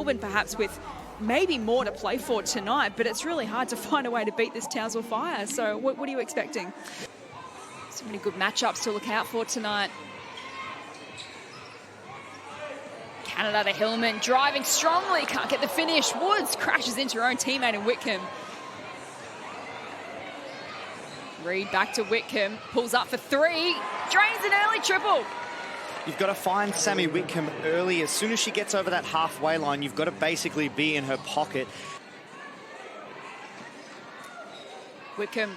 Melbourne perhaps with maybe more to play for tonight, but it's really hard to find a way to beat this Townsville Fire. So what are you expecting? So many good matchups to look out for tonight. Canada to Hillman, driving strongly, can't get the finish. Woods crashes into her own teammate in Whitcomb. Reed back to Whitcomb, pulls up for three, drains an early triple. You've got to find Sammy Whitcomb early. As soon as she gets over that halfway line, you've got to basically be in her pocket. Whitcomb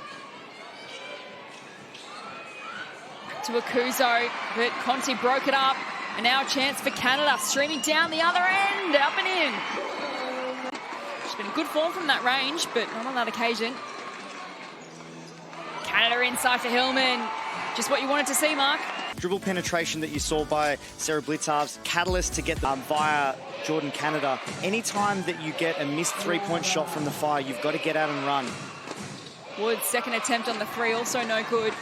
back to Akuzo, but Conti broke it up. And now a chance for Canada, streaming down the other end, up and in. She's been in good form from that range, but not on that occasion. Canada inside for Hillman. Just what you wanted to see, Mark. Dribble penetration that you saw by Sarah Blitzarv's catalyst to get via Jordan Canada. Anytime that you get a missed three-point shot from the Fire, you've got to get out and run. Woods' second attempt on the three, also no good.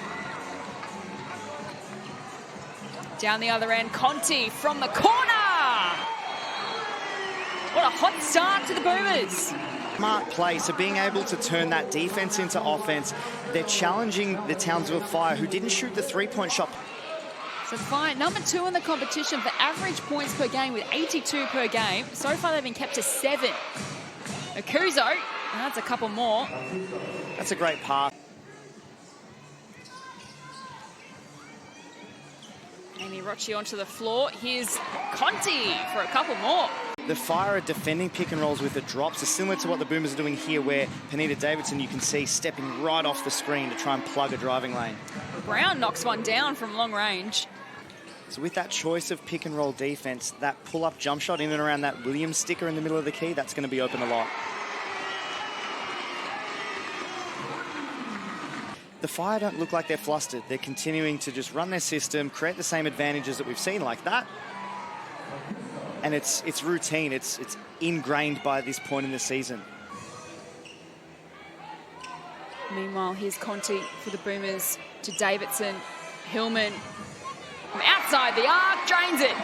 Down the other end, Conti from the corner. What a hot start to the Boomers. Smart play, so being able to turn that defense into offense. They're challenging the Townsville Fire, who didn't shoot the three-point shot. So Fire, number 2 in the competition for average points per game with 82 per game. So far they've been kept to 7. Akuzo, that's a couple more. That's a great pass. Amy Rocci onto the floor. Here's Conti for a couple more. The Fire are defending pick and rolls with the drops. It's similar to what the Boomers are doing here, where Panita Davidson, you can see, stepping right off the screen to try and plug a driving lane. Brown knocks one down from long range. So with that choice of pick and roll defense, that pull-up jump shot in and around that Williams sticker in the middle of the key, that's going to be open a lot. The Fire don't look like they're flustered. They're continuing to just run their system, create the same advantages that we've seen like that. And it's routine. It's ingrained by this point in the season. Meanwhile, here's Conti for the Boomers to Davidson. Hillman from outside the arc, drains it.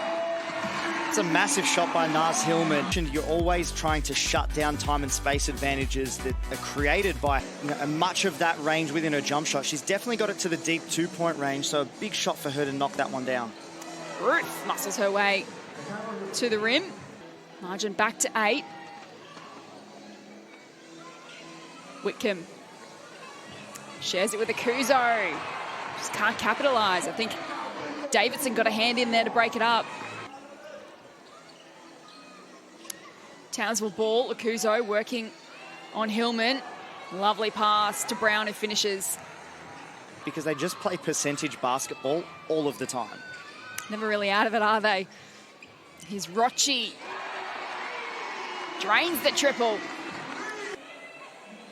It's a massive shot by Naz Hillman. You're always trying to shut down time and space advantages that are created by much of that range within her jump shot. She's definitely got it to the deep two-point range, so a big shot for her to knock that one down. Ruth muscles her way to the rim. Margin back to 8. Whitcomb shares it with Akuzo. Just can't capitalise. I think Davidson got a hand in there to break it up. Townsville ball, Akuzo working on Hillman. Lovely pass to Brown, who finishes. Because they just play percentage basketball all of the time. Never really out of it, are they? Here's Rocci. Drains the triple.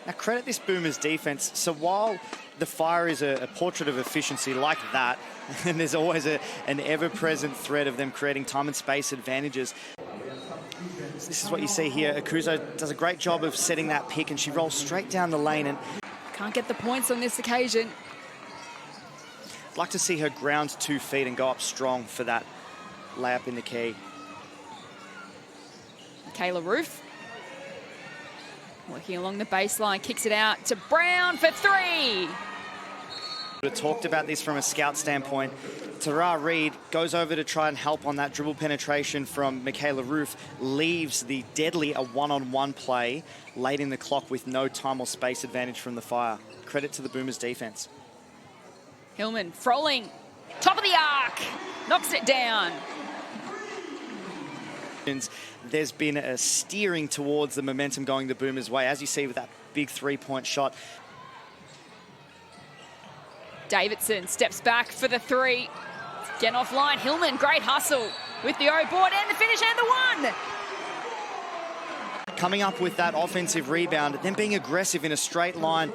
Now, credit this Boomers defense. So while the Fire is a portrait of efficiency like that, and there's always an ever-present threat of them creating time and space advantages. This is what you see here. Akuzo does a great job of setting that pick, and she rolls straight down the lane. And can't get the points on this occasion. I'd like to see her ground 2 feet and go up strong for that layup in the key. Kayla Roof working along the baseline, kicks it out to Brown for 3. We talked about this from a scout standpoint. Tara Reid goes over to try and help on that dribble penetration from Michaela Roof, leaves the deadly a one-on-one play late in the clock with no time or space advantage from the Fire. Credit to the Boomers defense. Hillman, Froling, top of the arc, knocks it down. There's been a steering towards the momentum going the Boomers' way, as you see with that big three-point shot. Davidson steps back for the 3. Getting offline, Hillman, great hustle with the O board and the finish and the 1. Coming up with that offensive rebound, then being aggressive in a straight line,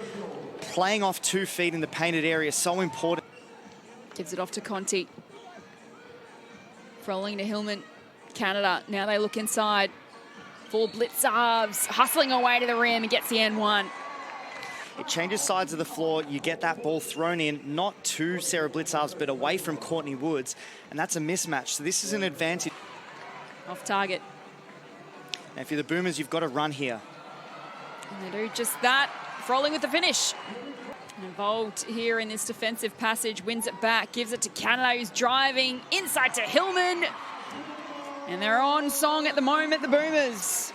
playing off 2 feet in the painted area, so important. Gives it off to Conti. Froling to Hillman. Canada, now they look inside. 4 Blitzarves, hustling away to the rim and gets the N1. It changes sides of the floor. You get that ball thrown in, not to Sarah Blitzarves, but away from Courtney Woods. And that's a mismatch. So this is an advantage. Off target. Now, if you're the Boomers, you've got to run here. And they do just that. Frolling with the finish. Involved here in this defensive passage, wins it back, gives it to Canada, who's driving inside to Hillman. And they're on song at the moment, the Boomers.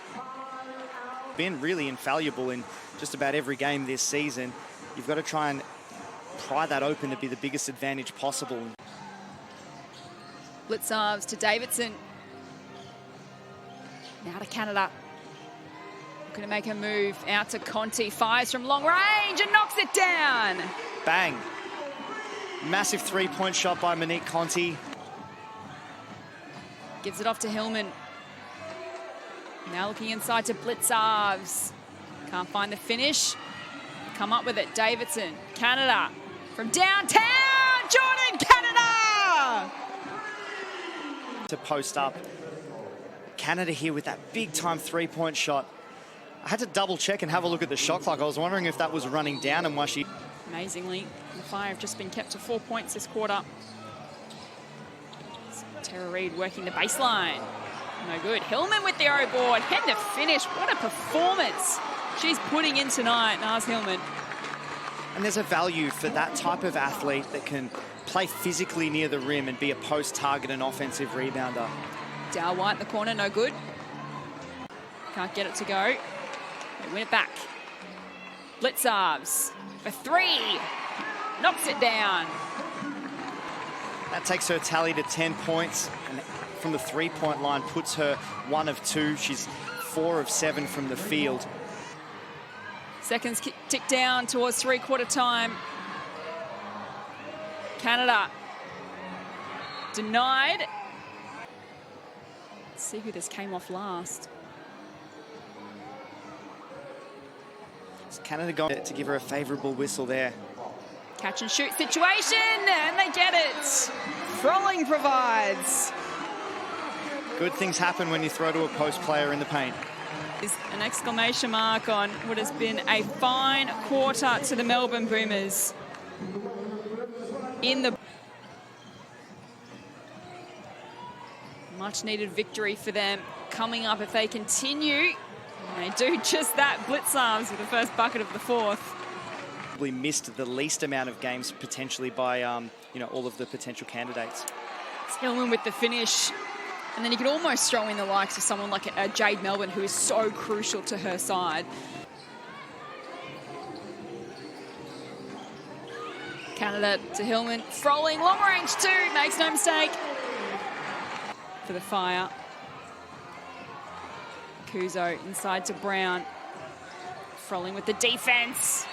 Been really infallible in just about every game this season. You've got to try and pry that open to be the biggest advantage possible. Blitzarves to Davidson. Now to Canada. Going to make a move out to Conti. Fires from long range and knocks it down. Bang. Massive three-point shot by Monique Conti. Gives it off to Hillman. Now looking inside to Blitzarves. Can't find the finish. Come up with it. Davidson. Canada. From downtown. Jordan, Canada! To post up. Canada here with that big-time three-point shot. I had to double-check and have a look at the shot clock. I was wondering if that was running down and why she... Amazingly, the Fire have just been kept to 4 points this quarter. Tara Reid working the baseline. No good. Hillman with the O board. Head to finish. What a performance she's putting in tonight, Naz Hillman. And there's a value for that type of athlete that can play physically near the rim and be a post-target and offensive rebounder. Dow White in the corner, no good. Can't get it to go. They win it back. Blitzarves for three. Knocks it down. That takes her tally to 10 points. And from the three-point line, puts her 1 of 2. She's 4 of 7 from the field. Seconds tick down towards three-quarter time. Canada denied. Let's see who this came off last. So Canada going to give her a favourable whistle there. Catch and shoot situation, and they get it. Frolling provides. Good things happen when you throw to a post player in the paint. Is an exclamation mark on what has been a fine quarter to the Melbourne Boomers. In the much needed victory for them coming up if they continue. And they do just that. Blitzarves with the first bucket of the fourth. Probably missed the least amount of games potentially by all of the potential candidates. Hillman with the finish. And then you could almost throw in the likes of someone like Jade Melbourne, who is so crucial to her side. Canada to Hillman. Frolling, long range two, makes no mistake. For the Fire. Kuzo inside to Brown. Frolling with the defense.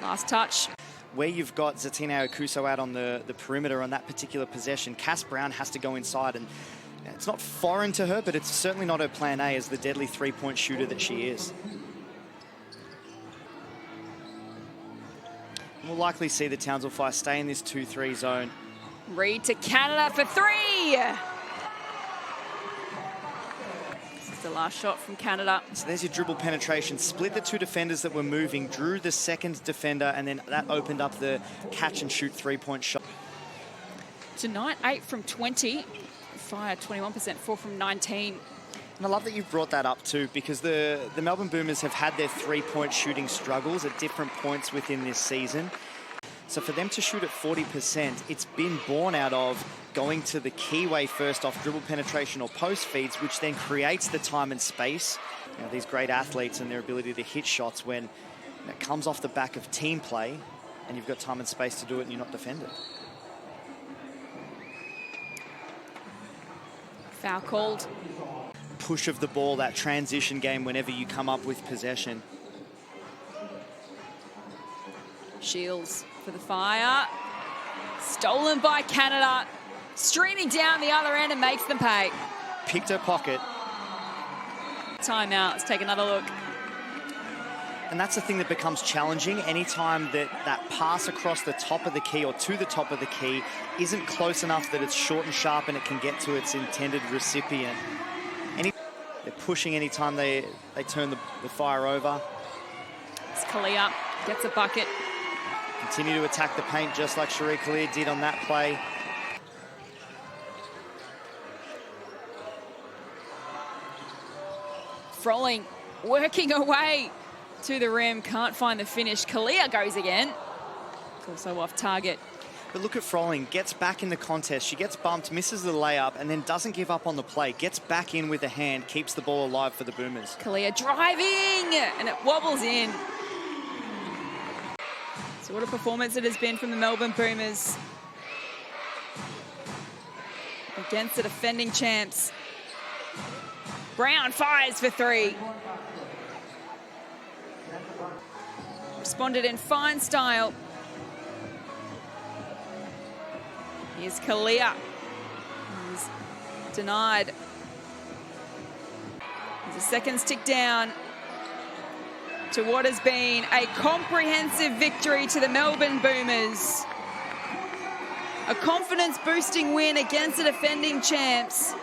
Last touch. Where you've got Zatina Okuso out on the perimeter on that particular possession, Cass Brown has to go inside, and it's not foreign to her, but it's certainly not her plan A as the deadly three-point shooter that she is. We'll likely see the Townsville Fire stay in this 2-3 zone. Reid to Canada for three. This is the last shot from Canada. So there's your dribble penetration. Split the two defenders that were moving, drew the second defender, and then that opened up the catch and shoot three-point shot. Tonight, 8 from 20. Fire 21%, 4 from 19. And I love that you've brought that up too, because the Melbourne Boomers have had their three-point shooting struggles at different points within this season. So for them to shoot at 40%, it's been born out of going to the keyway first off dribble penetration or post feeds, which then creates the time and space. These great athletes and their ability to hit shots when it comes off the back of team play and you've got time and space to do it and you're not defended. Foul called. Push of the ball, that transition game whenever you come up with possession. Shields for the Fire. Stolen by Canada. Streaming down the other end and makes them pay. Picked her pocket. Timeout. Let's take another look. And that's the thing that becomes challenging. Anytime that pass across the top of the key or to the top of the key isn't close enough that it's short and sharp and it can get to its intended recipient. They're pushing anytime they turn the Fire over. It's Kalia. Gets a bucket. Continue to attack the paint just like Cherie Kalia did on that play. Froling working away to the rim, can't find the finish. Kalia goes again. It's also off target. But look at Froling, gets back in the contest. She gets bumped, misses the layup, and then doesn't give up on the play. Gets back in with a hand, keeps the ball alive for the Boomers. Kalia driving, and it wobbles in. So what a performance it has been from the Melbourne Boomers against the defending champs. Brown fires for three. Responded in fine style. Here's Kalia. He's denied. As the seconds tick down to what has been a comprehensive victory to the Melbourne Boomers. A confidence-boosting win against the defending champs.